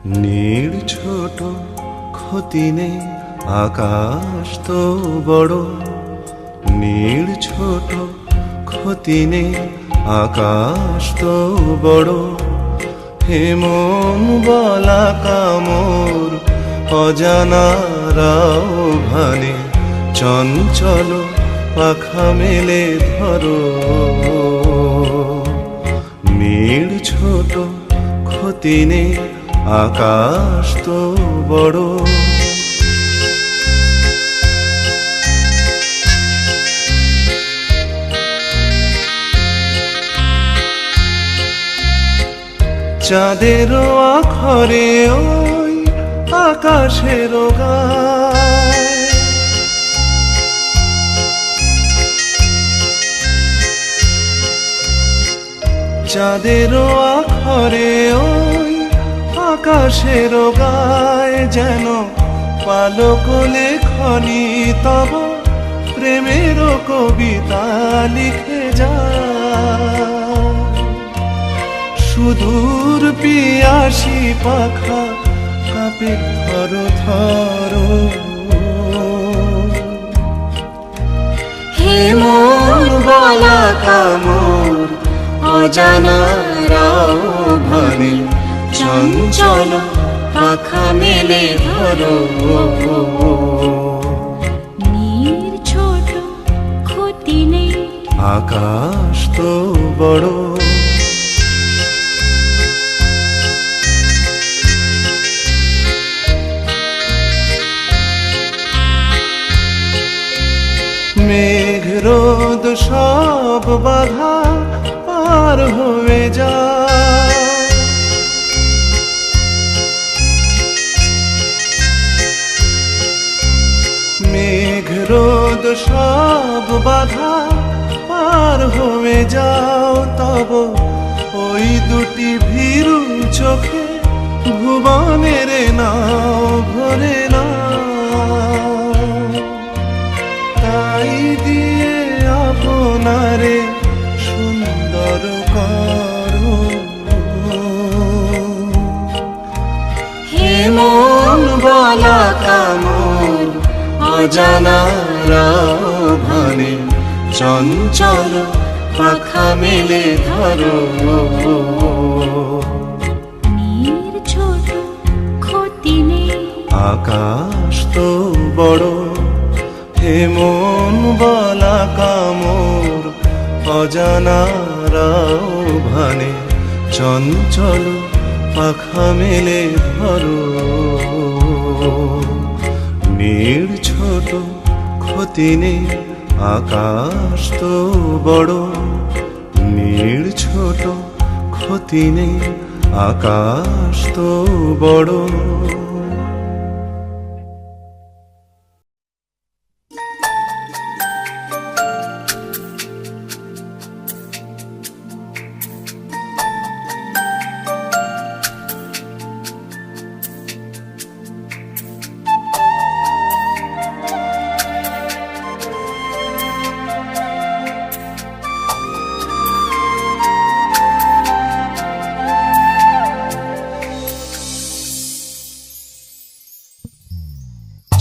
নীড় ছোট ক্ষতি নেই আকাশ তো বড়, নীড় ছোট ক্ষতি নেই আকাশ তো বড়। হেমন বলা কামর অজানারাও ভানে, চঞ্চল পাখা মেলে ধরো। নীড় ছোট ক্ষতি নেই আকাশ তো বড়। চাঁদেরও আখরে ওই আকাশেরও গায়, চাঁদেরও আখরে ওই আকাশেরও গায়। যেন পালক লেখনি তব প্রেমেরও কবিতা লিখে যায়। সুদূর পিয়াসী পাখা কাঁপে থর থর, হেমন বলা কামর অজানারাও ভানে, চঞ্চল পাখা মেলে ধরো। নীড় ছোট ক্ষতি নেই আকাশ তো বড়। মেঘ রোদ সব বাধা পার হয়ে যায়, মেঘ রোদ সব বাধা পার হয়ে যাও। তব ওই দুটি ভীরু চোখে ভুবনের নাও ভরে না, তাই দিয়ে আপনারে সুন্দর করো। হেমন বলা কামর অজানারাও ভানে, চঞ্চল পাখা মেলে ধরো। নীড় ছোট ক্ষতি নেই আকাশ তো বড়, হেমন বলা কামর অজানারাও ভানে, চঞ্চল পাখা মেলে ধরো। নীড় ছোট ক্ষতি নেই আকাশ তো বড়, নীড় ছোট ক্ষতি নেই আকাশ তো বড়।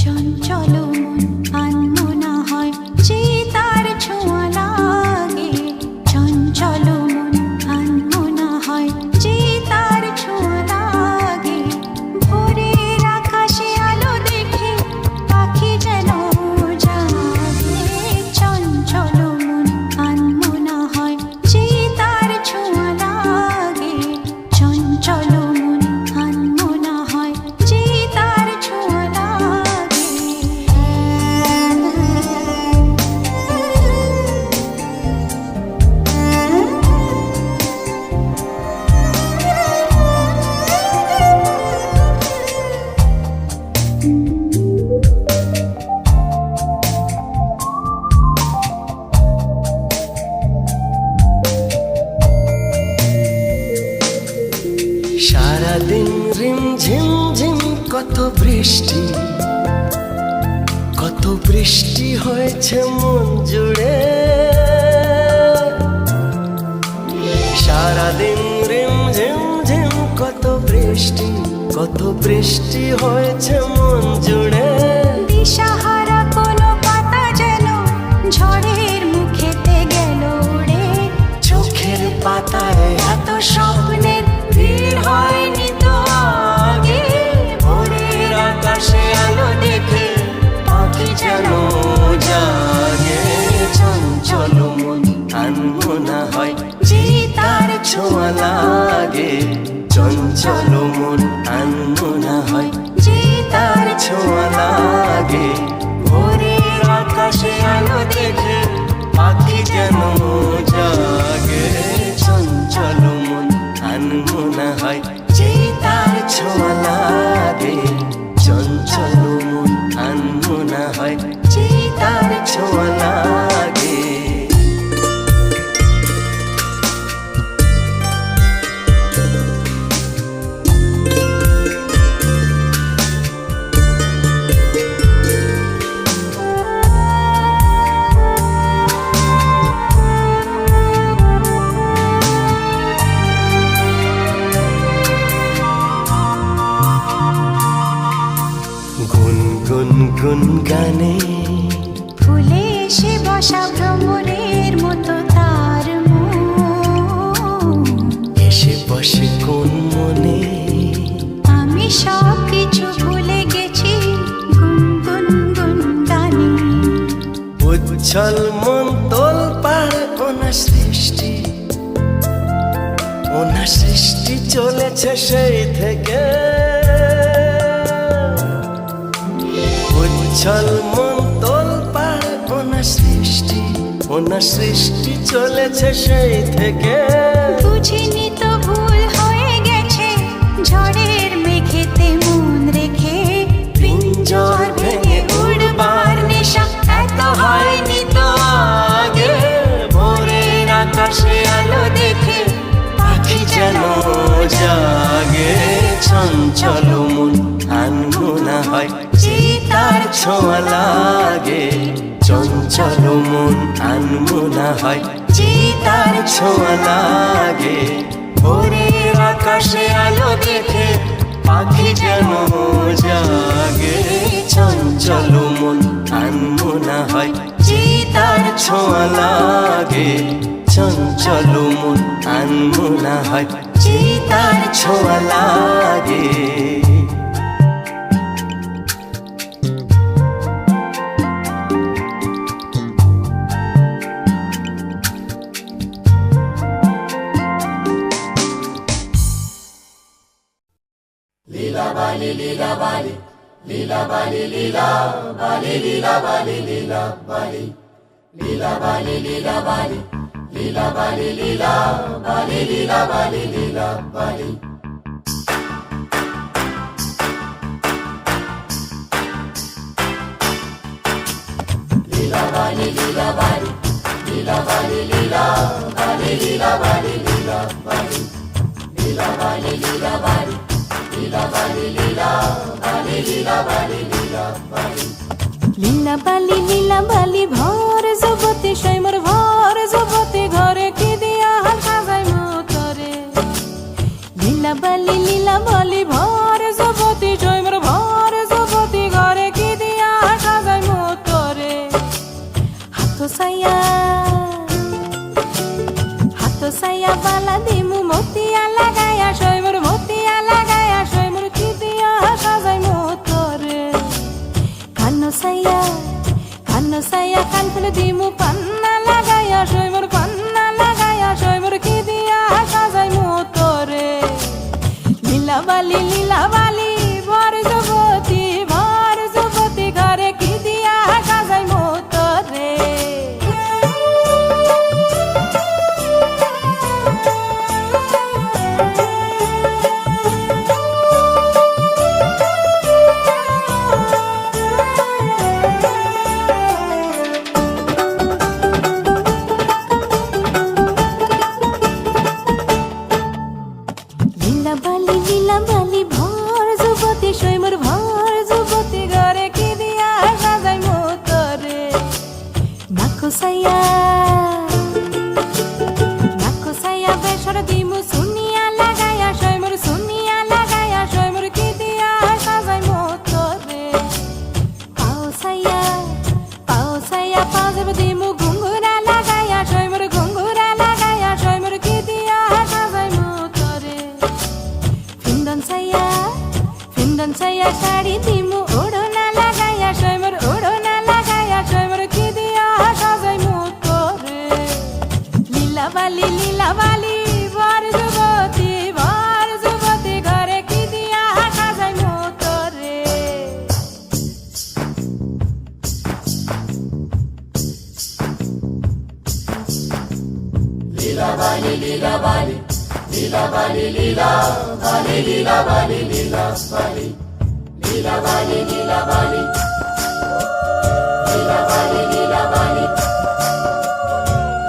চঞ্চল মন আনমনা হয় যে তার ছোঁয়া লাগে, চঞ্চল মন আনমনা হয় যে তার ছোঁয়া লাগে। ভোরের আকাশে আলো দেখে পাখি যেন জাগে, চঞ্চল মন আনমনা হয় যে তার ছোঁয়া লাগে, চঞ্চল মন আনমনা হয় যে তার ছোঁয়া লাগে। সারাদিন রিম ঝিম ঝিম কত বৃষ্টি, কত বৃষ্টি হয়েছে মন জুড়ে। সারাদিন রিম ঝিম ঝিম কত বৃষ্টি, কত বৃষ্টি হয়েছে মন জুড়ে, দিশাহারা কোনো পাতা যেন ঝড়ের মুখেতে গেল উড়ে। চোখের পাতায় এত স্বপ্নের ভিড় হয়নি তো আগে। ভোরের আকাশে আলো দেখে পাখি যেন জাগে। চঞ্চল মন আনমনা হয় যে তার ছোঁয়া লাগে। চঞ্চল মন আনমনা হয় যে তার ছোঁয়া লাগে। ভোরের আকাশে আলো দেখে পাখি যেন জাগে। চঞ্চল মন আনমনা হয় যে তার ছোঁয়া লাগে। চঞ্চল মন আনমনা হয় যে তার ছোঁয়া লাগে। গুনগুন গুন গানে ফুলে এসে বসা ভ্রমরের মতো তার মন। এসে বসে কোন মনে, আমি সব কিছু ভুলে গেছি গুনগুন গুন গানে। উচ্ছল মন তোল পার ওনার সৃষ্টি। ওনার সৃষ্টি চলেছে সেই থেকে। উচ্ছল মন তোল পার ওনার সৃষ্টি। ওনার সৃষ্টি চলেছে সেই থেকে। বুঝিনি তো ভুল হয়ে গেছে ঝড়ের মেঘেতে মন রেখে। পিঞ্জর ভেঙে উড়বার নেশা এত হয়নি তো আগে। ভোরের আকাশে আলো দেখে পাখি যেন জাগে। চঞ্চল মন আনমনা হয় যে তার ছোঁয়া লাগে। চঞ্চল মন আনমনা হয় যে তার ছোঁয়া লাগে। ভোরের আকাশে আলো দেখে পাখি যেন জাগে। চঞ্চল মন আনমনা হয় যে তার ছোঁয়া লাগে। চঞ্চল মন আনমনা হয় যে তার ছোঁয়া লাগে। লীলা বালি ভর জগতে সৈমর ভর জগতে ঘরে কি দিয়া সাজাই মতরে। লীলা বালি ভর জগতে সৈমর ভর জগতে ঘরে কি দিয়া সাজাই মতরে। হাত সাইয়া বালা দিমু মতিয়া লাগায়া সৈমর মতিয়া লাগায়া সৈমর কি দিয়া সাজাই মতরে। কানো সাইয়া কান ফুলে দিমু পান্না লাগায়া সৈমর পান্না লাগায়া সৈমর কি দিয়া সাজাই মতরে। লীলা বালি ভর জগতি ঘরে কি দিয়া সাজাই মতরে। লীলা বালি ভর যুবতী সৈমর ভর যুবতী ঘরে কি দিয়া সাজাই মতরে। নাকো সাইয়া বেসর দিমু সুনিয়া লাগায়া সৈমর কি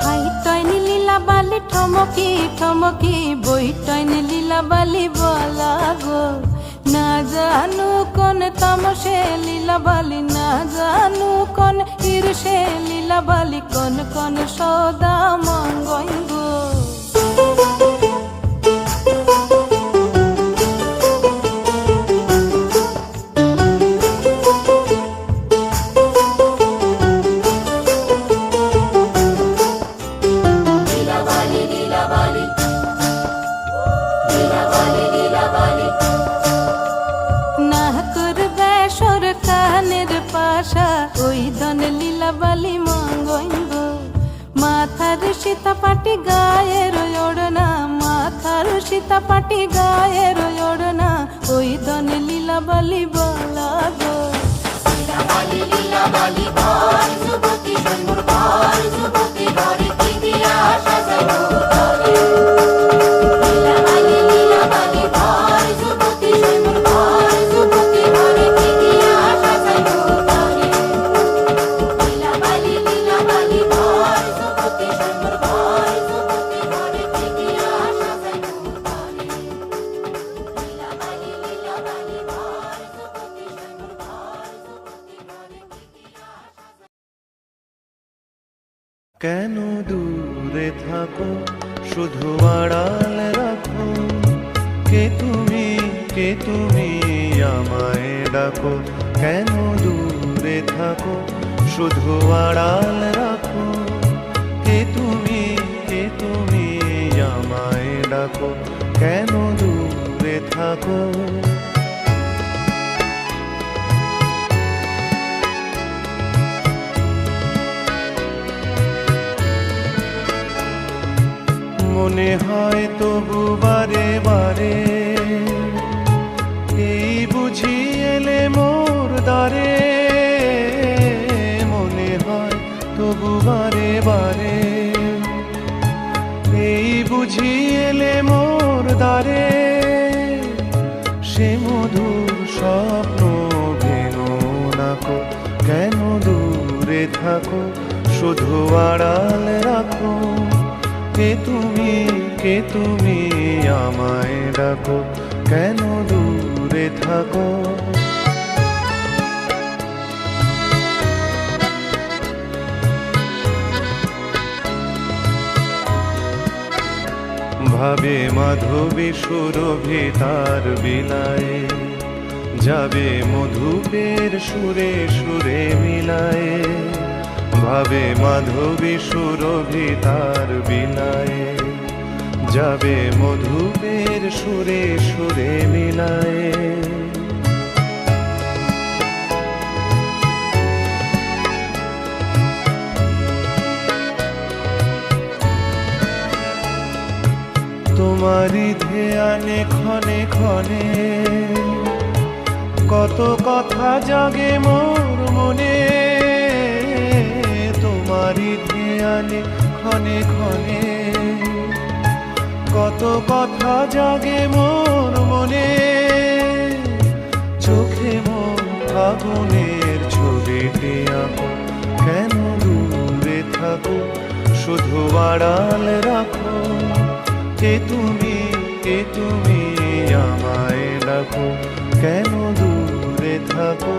হাই টয়নি লীলা বালি ঠমকি ঠমকি বই টয়নি লীলা বালি বলা গো না জানু কোন তামসে লীলা বালি না জানু কোন ঈর্ষে লীলা বালি কোন কোন সদা মঙ্গই গো না করবে সরকানের পাশা ওই ধন লীলা বালি মঙ্গইব মাথার সীতাপাটি গায়ের ওড়না মাথার সীতাপাটি গায়ের ওড়না ওই ধন লীলা বালি বলা গো কেন দূরে থাকো শুধু আড়াল রাখো কে তুমি আমায় ডাকো কেন দূরে থাকো শুধু আড়াল রাখো কে তুমি আমায় ডাকো কেন দূরে থাকো মনে হয় তবু বারে বারে এই বুঝি এলে মোর দ্বারে মনে হয় তবু বারে বারে এই বুঝি এলে মোর দ্বারে সে মধুর স্বপ্ন ভেঙো নাকো কেন দূরে থাকো শুধু আড়াল রাখো কে তুমি আমায় ডাকো কেন দূরে থাকো ভাবে মাধবী সুরভি তার বিলায়ে যাবে মধুপের সুরে সুরে মিলায়ে ভাবে মাধবী সুরভি তার বিলায়ে যাবে মধুপের সুরে সুরে মিলায়ে তোমারি ধ্যানে ক্ষণে ক্ষণে কত কথা জাগে মোর মনে তোমারি ধ্যানে ক্ষণে ক্ষণে কত কথা জাগে মোর মনে চোখে মোর ফাগুনের ছবিটি আঁকো কেন দূরে থাকো শুধু আড়াল রাখো কে তুমি আমায় ডাকো কেন দূরে থাকো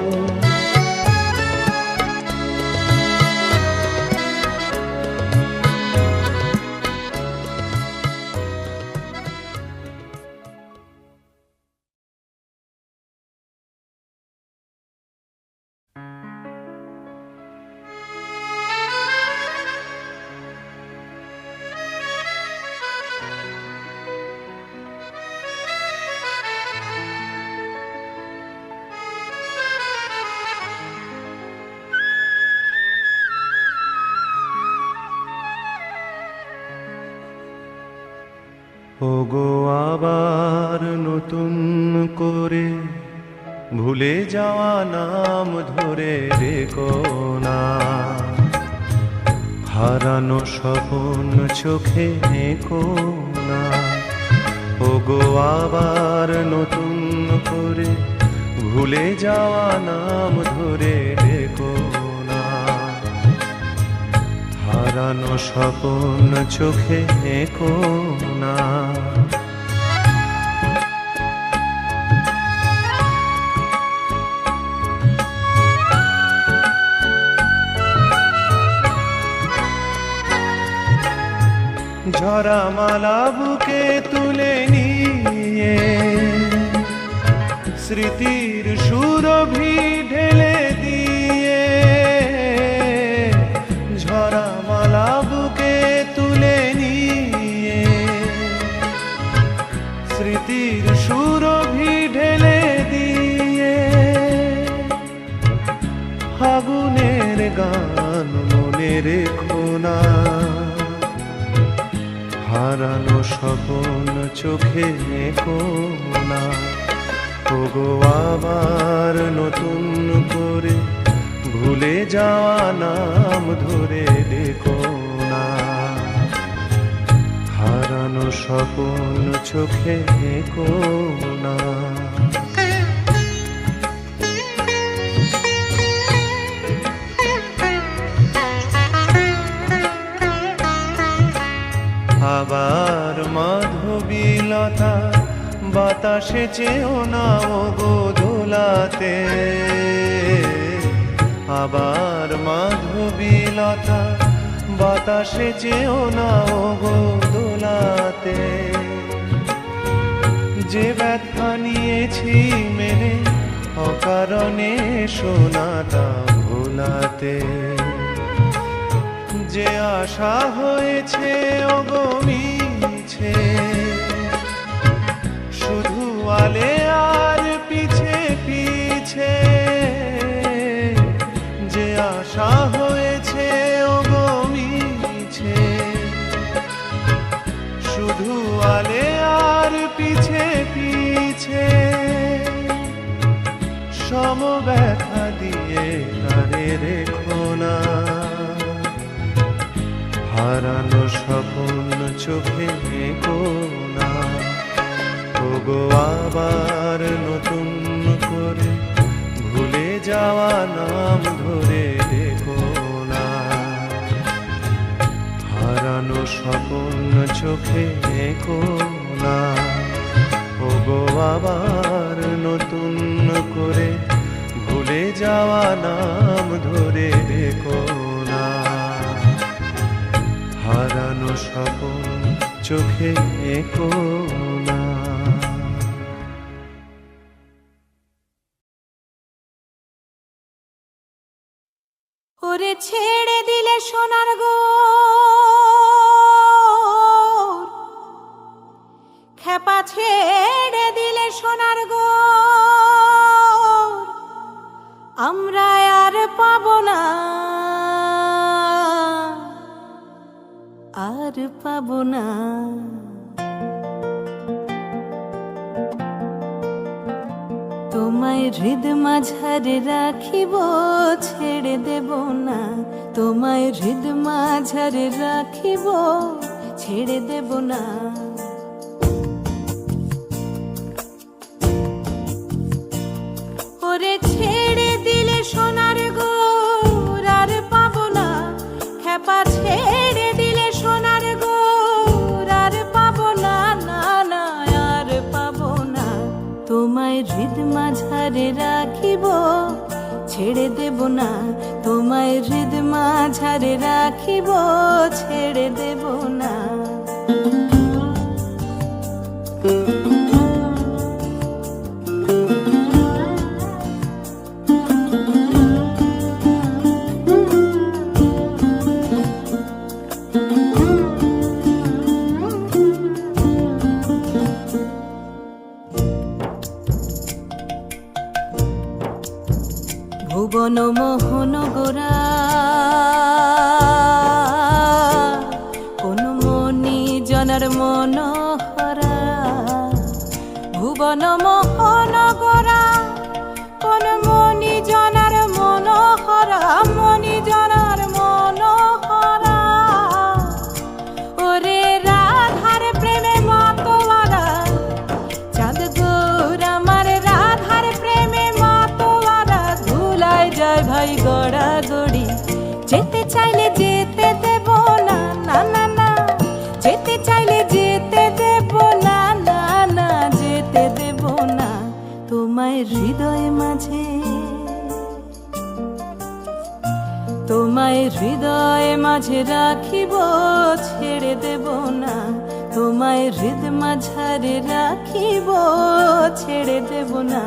ওগো আবার নতুন করে ভুলে যাওয়া নাম ধরে রেখো না হারানো স্বপন চোখে কোনা ওগো আবার নতুন করে ভুলে যাওয়া নাম ধরে ডেকো না। হারানো স্বপন চোখে কোনা ঝরা মালা বুকে তুলে নিয়ে স্মৃতির সুরভি ঢেলে দিয়ে, ঝরা মালা বুকে তুলে নিয়ে স্মৃতির সুরভি ঢেলে দিয়ে, ফাগুনের গান মনে রেখো না। হারানো স্বপন চোখে কোনা ওগো আবার নতুন করে ভুলে যাওয়া নাম ধরে ডেকো না। হারানো স্বপন চোখে কোনা আবার মাধবীলতা বাতাসে চেও না ওগো দোলাতে, আবার মাধবীলতা বাতাসে চেও না ওগো দোলাতে। যে ব্যথা নিয়েছি মেনে অকারণে শোনাটা ভোলাতে, যে আশা হয়েছে ওগো মিছে শুধু আলে আর পিছে পিছে, যে আশা হয়েছে ওগো মিছে শুধু আলে আর পিছে পিছে, সম ব্যথা দিয়ে তারে রেখো না। হারানো স্বপন চোখে কোনা ওগো আবার নতুন করে ভুলে যাওয়া নাম ধরে ডেকো না। হারানো স্বপন চোখে কোনা ওগো আবার নতুন করে ভুলে যাওয়া নাম ধরে ডেকো না। হারানো স্বপন চোখে কোনা ওরে ছেড়ে দিলে সোনার গো খেপা, ছেড়ে দিলে সোনার গো আমরা আর পাবো না, আর পাবো না। তোমায় হৃদ মাঝারে রাখিব ছেড়ে দেব না, তোমায় হৃদ মাঝারে রাখিব ছেড়ে দেব না। ওরে ছেড়ে দিলে সোনার গো আর পাবো না, খেপা ছেড়ে দিলে সোনার গো আর পাবো না, না না আর পাবো না। তোমায় হৃদ মাঝারে রাখিব ছেড়ে দেব না, তোমায় হৃদ মাঝারে রাখিব ছেড়ে দেব না। ভুবন মোহন গোরা কোন মনি জনার মনোহরা, ভুবন মোহন গোরা কোন মনি জনার মনোহরা, মনি জনার মনোহরা। হৃদয়ে মাঝে রাখিব, ছেড়ে দেব না। তোমায় হৃদ মাঝারে রাখিব, ছেড়ে দেব না।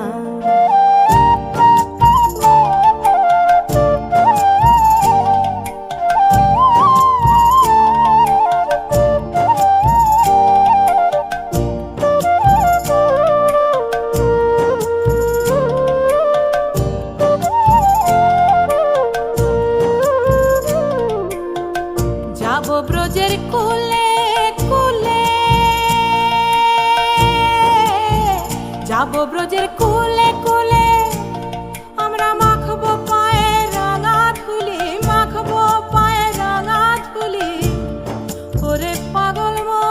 যাব ব্রজের কুলে কুলে, যাব ব্রজের কুলে কুলে, আমরা মাখবো পায়ে রাঙা ধুলি, মাখবো পায়ে রাঙা ধুলি। ওরে পাগল মন,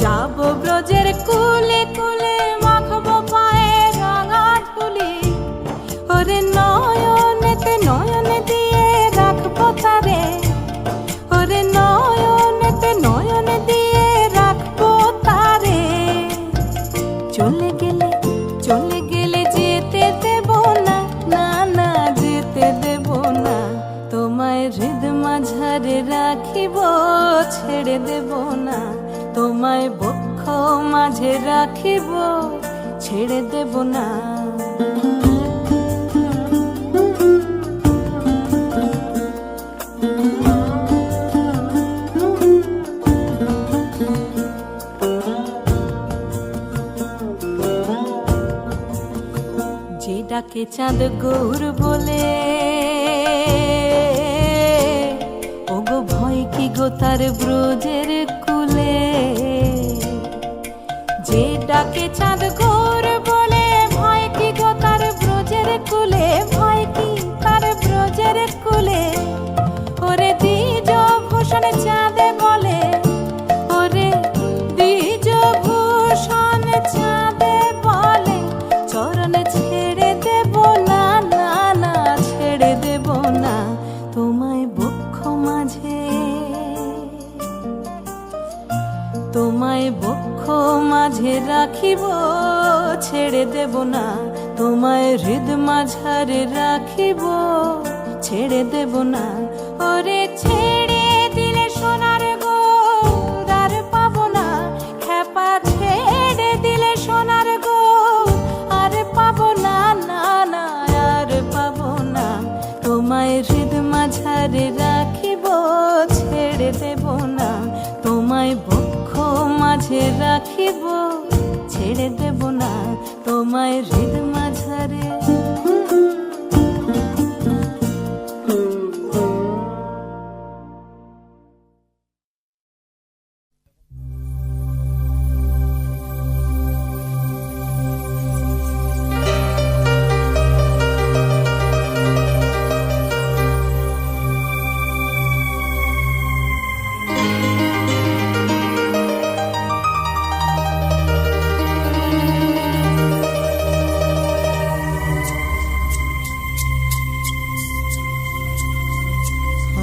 যাব ব্রজের কুলে কুলে, মাখবো পায়ে রাঙা ধুলি। ওরে নয়নেতে নয়ন দিয়ে রাখবো তারে, ওরে নয়নেতে নয়ন দিয়ে রাখবো তারে। চলে গেলে চলে গেলে যেতে দেব না, না না যেতে দেব না। তোমায় হৃদ মাঝারে রাখিব, ছেড়ে দেব না। তোমায় বক্ষ মাঝে রাখিব, ছেড়ে দেব না। যে ডাকে চাঁদ গৌর বলে, ওগো ভয় কি গো তার ব্রজের কুলে। যে ডাকে চাঁদ গৌর বলে, ভয় কি গো তার ব্রজের কুলে, ভয় কি তার ব্রজের কুলে। ওরে দ্বিজ ভূষণ চাঁদে বলে, ওরে দ্বিজ ভূষণ চাঁদে বলে, চরণ ছেড়ে দেব না, না না ছেড়ে দেব না। তোমায় বক্ষ মাঝে, তোমায় বক্ষ মাঝে রাখিব, ছেড়ে দেব না। তোমায় হৃদ মাঝারে রাখিব, ছেড়ে দেব না। ওরে ছেড়ে দিলে সোনার গৌর আর পাবো না, খেপা ছেড়ে দিলে সোনার গৌর আর পাবো না, না না আর পাবো না। তোমায় হৃদ মাঝারে রাখিব, ছেড়ে দেব না। তোমায় বক্ষ মাঝে রাখিব, ছেড়ে দেব না। তোমায় হৃদ মাঝারে।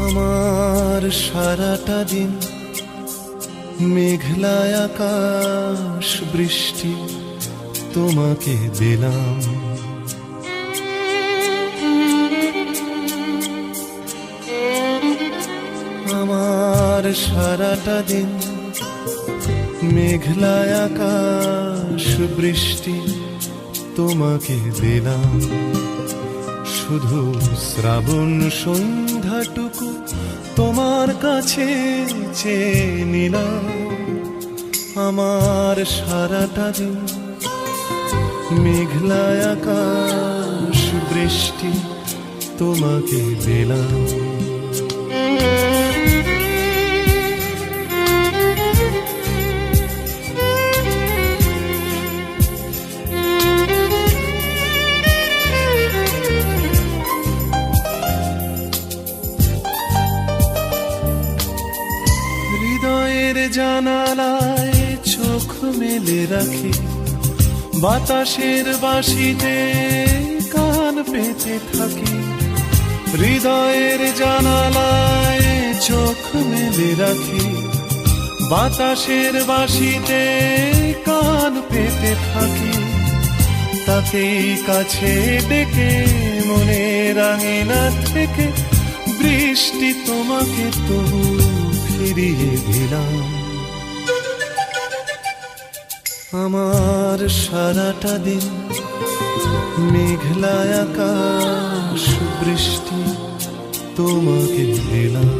আমার সারাটা দিন মেঘলা আকাশ বৃষ্টি তোমাকে দিলাম। আমার সারাটা দিন মেঘলা আকাশ বৃষ্টি তোমাকে দিলাম। শুধু শ্রাবণ সন্ধ্যাটুকু তোমার কাছে চেয়ে নিলাম। আমার সারাটা দিন মেঘলা আকাশ বৃষ্টি তোমাকে দিলাম। হৃদয়ের জানালায় চোখ মেলে রাখি, বাতাসের বাঁশিতে কান পেতে থাকি। হৃদয়ের জানালায় চোখ মেলে রাখি, বাতাসের বাঁশিতে কান পেতে থাকি। তাকেই কাছে ডেকে মনের আঙিনা থেকে বৃষ্টি তোমাকে তবু ফিরিয়ে দিলাম। আমার সারাটা দিন মেঘলা আকাশ বৃষ্টি তোমাকে দিলাম।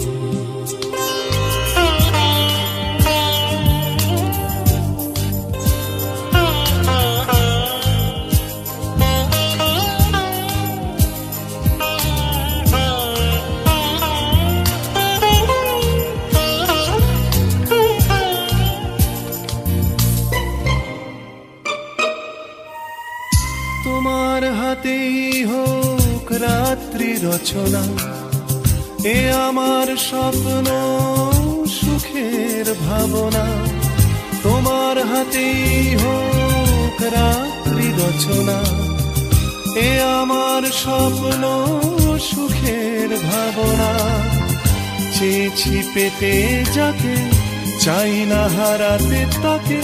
তোমার হাতেই হোক রাত্রি রচনা, এ আমার স্বপ্ন সুখের ভাবনা। তোমার হাতেই হোক রাত্রি রচনা, এ আমার স্বপ্ন সুখের ভাবনা। চেয়েছি পেতে যাকে, চাই না হারাতে তাকে,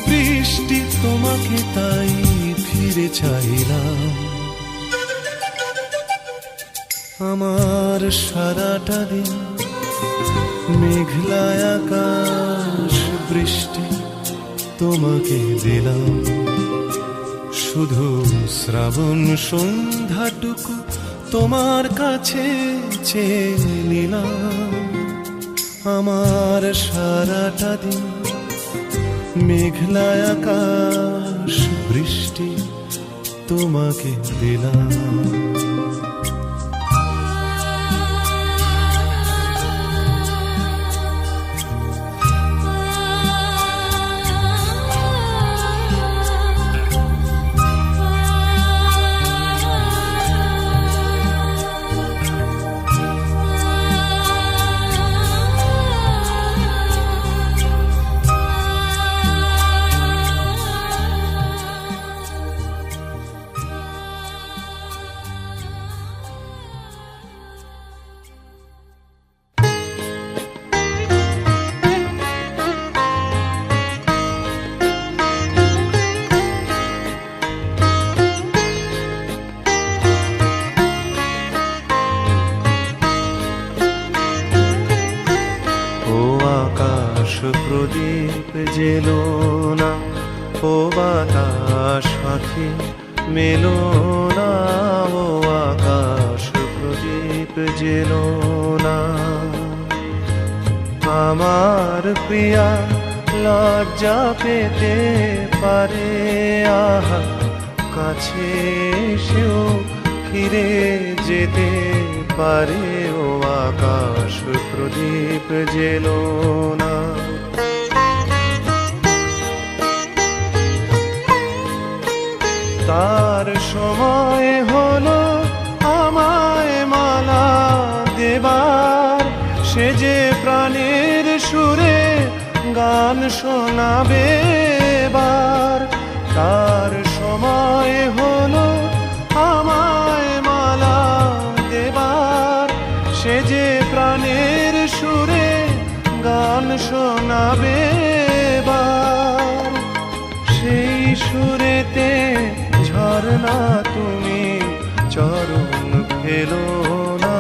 বৃষ্টি তোমাকে তাই ফিরে চাইলাম। আমার সারাটা দিন মেঘলা আকাশ বৃষ্টি তোমাকে দিলাম। শুধু শ্রাবণ সন্ধ্যাটুকু তোমার কাছে চেয়ে নিলাম। আমার সারাটা দিন মেঘলা আকাশ বৃষ্টি তোমাকে দিলাম। প্রদীপ জেলো না, ও বাতাস পাখি মেলো না, ও আকাশ প্রদীপ জেলো না। আমার প্রিয়া লজ্জা পেতে পারে, আহা কাছে সেও ফিরে যেতে পারে, ও আকাশ প্রদীপ জেলো না। তার সময় হলো আমায় মালা দেবার, সে যে প্রাণের সুরে গান শোনাবে এবার। তার সময় হলো আমায় মালা দেবার, সে যে প্রাণের সুরে গান শোনাবে এবার। সেই সুরেতে ঝরনা তুমি চরণ ফেলো না,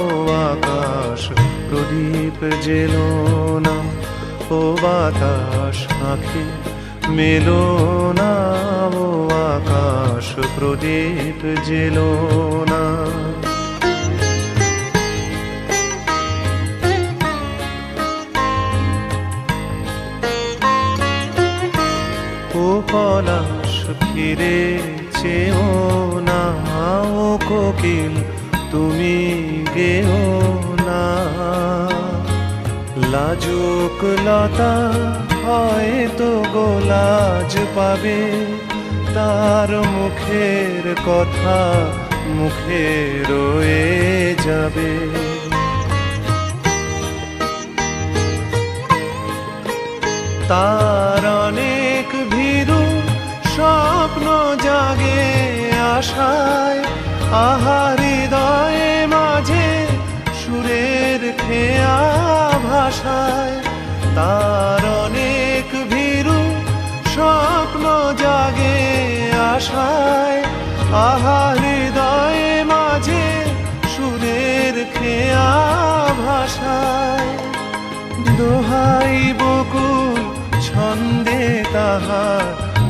ও আকাশ প্রদীপ জেলো না, ও বাতাস আঁখি মেলো না, ও আকাশ প্রদীপ জেলো না। ও পলাশ ফিরে চেও না, ও কোকিল তুমি গেও না। লাজুক লতা হয়তো গোলাজ পাবে, তার মুখের কথা মুখে রয়ে যাবে। তার অনেক ভীরু স্বপ্ন জাগে আশায়, আহা হৃদয়ে মাঝে সুরের খেয়া ভাষায়। তার অনেক ভীরু স্বপ্ন জাগে আশায় আহা হৃদয়ে মাঝে সুরের খেয়া ভাষায় দোহাই বকুল ছন্দে তাহার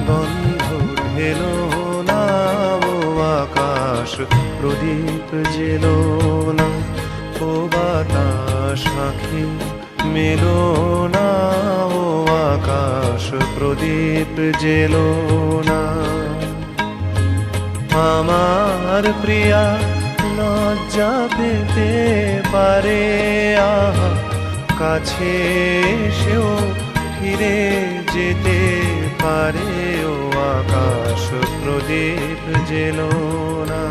গন্ধ ঢেলো না ও আকাশ প্রদীপ জেলো না ও বাতাস আঁখি মেলো না ও আকাশ প্রদীপ জেলো না আমার প্রিয়া লজ্জা পেতে পারে আহা কাছে এসেও ফিরে যেতে পারে ও আকাশ প্রদীপ জেলো না।